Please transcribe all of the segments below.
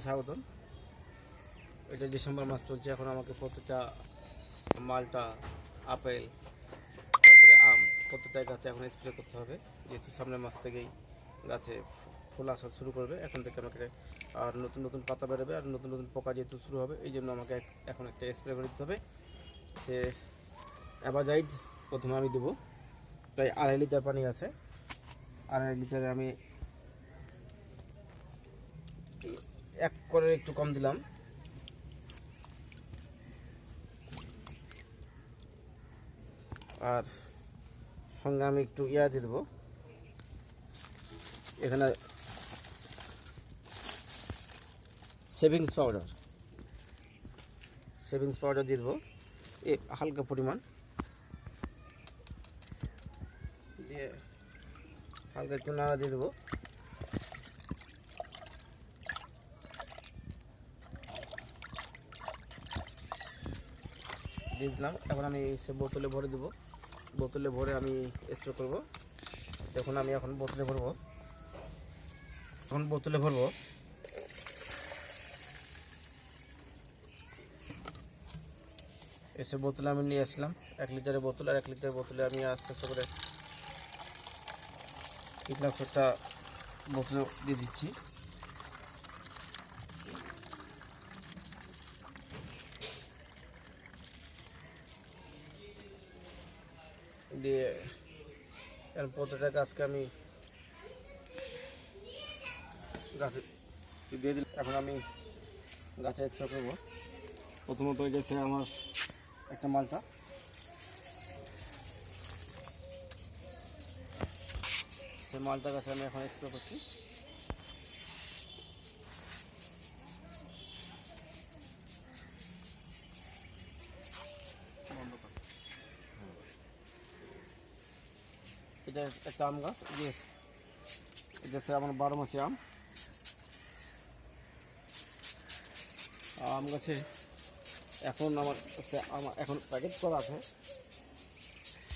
স্বাগতম। এটা ডিসেম্বর মাস চলছে। এখন আমাকে প্রত্যেকটা মালটা, আপেল, তারপরে আম, প্রত্যেকটা গাছে এখন স্প্রে করতে হবে, যেহেতু সামনের মাস থেকেই গাছে ফুল আসা শুরু করবে। এখন থেকে আমাকে আর নতুন নতুন পাতা বেরোবে, আর নতুন নতুন পোকা যেহেতু শুরু হবে, এই জন্য আমাকে এখন একটা স্প্রে করে দিতে হবে। সে অ্যাবাজাইড প্রথমে আমি দেবো, প্রায় 2.5 লিটার পানি আছে। 2.5 লিটারে আমি 1 করে একটু কম দিলাম। আর সঙ্গে আমি একটু দিয়ে দেবো, এখানে সেভিংস পাউডার দিয়ে দেবো হালকা পরিমাণ, দিয়ে হালকা একটু নাড়া দিয়ে দেবো। দিয়ে দিলাম। এখন আমি সে বোতলে ভরে দেবো। বোতলে ভরে আমি স্প্রে করব। এখন বোতলে ভরবো। এসে বোতলে আমি নিয়ে আসলাম 1 লিটারের বোতল। আর 1 লিটারের বোতলে আমি আস্তে আস্তে করে কীটনাশকটা বোতলে দিয়ে দিচ্ছি। দিয়ে প্রত্যেকটা গাছকে আমি গাছে দিয়ে দিলাম। এখন আমি গাছে স্প্রে করবো। প্রথমত হয়ে গেছে আমার একটা মালটা, সেই মালটা গাছে আমি এখন স্প্রে করছি। এটা একটা আম গাছ, এটা হচ্ছে আমার 12 মাসি আম গাছে। এখন এখন প্যাকেট করা আছে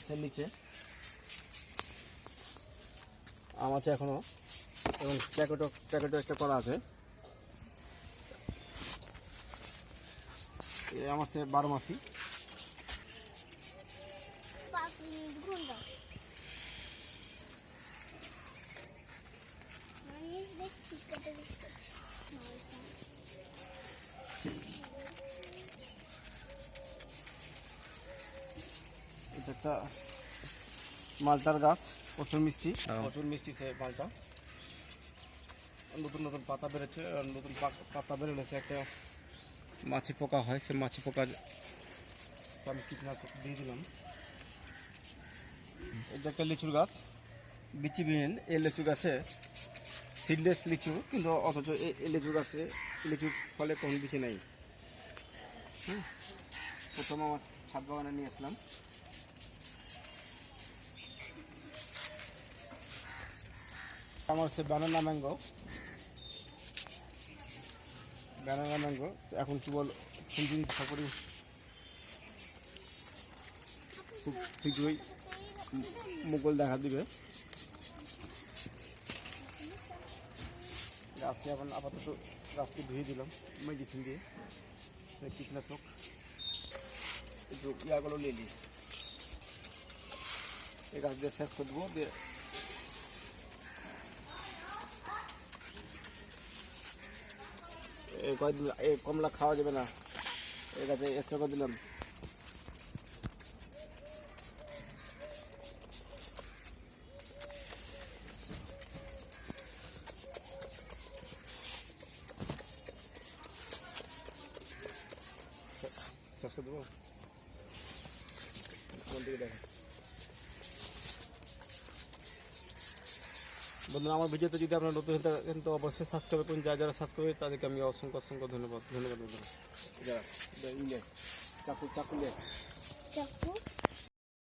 সে নিচে আম আছে এখনো, এবং প্যাকেটও একটা করা আছে। আমার সে 12 মাসি। এটা একটা মালটার গাছ, প্রচুর মিষ্টি সে মালটা। নতুন নতুন পাতা বেরোচ্ছে, নতুন পাতা বেরোলেছে একটা মাছি পোকা হয়, সে মাছি পোকা আমি কীটনাশক দিয়ে দিলাম। এটা একটা লিচুর গাছ, বিচিবিহীন। এই লিচু গাছে সিডলেস লিচু, কিন্তু অথচ এই লিচু গাছে লিচুর ফলে কোনো বিচি নেই। প্রথম আমার ছাদ বাগানে নিয়ে আসলাম। আমার হচ্ছে ব্যানানা ম্যাঙ্গো। এখন কি বল, ফুলঝুরি ঠাকুরি খুব শীঘ্রই মুকুল দেখা দিবে। গাছকে এখন আপাতত গাছকে ধুয়ে দিলাম মেডিসিন দিয়ে, কীটনাশক একটু ইয়াগুলো নিয়ে নিই। এই গাছ দিয়ে শেষ করে দেবো। দিয়ে এই কয়েকদিন এই কমলা খাওয়া যাবে না, এই গাছে স্প্রে করে দিলাম। শেষ করে দেবো। বন্ধুরা, আমার ভিডিওতে যদি আপনার নতুন হতে কিন্তু অবশ্যই সাবস্ক্রাইব করুন। যারা সাবস্ক্রাইব করে তাদেরকে আমি অসংখ্য ধন্যবাদ বন্ধুরা। চাকু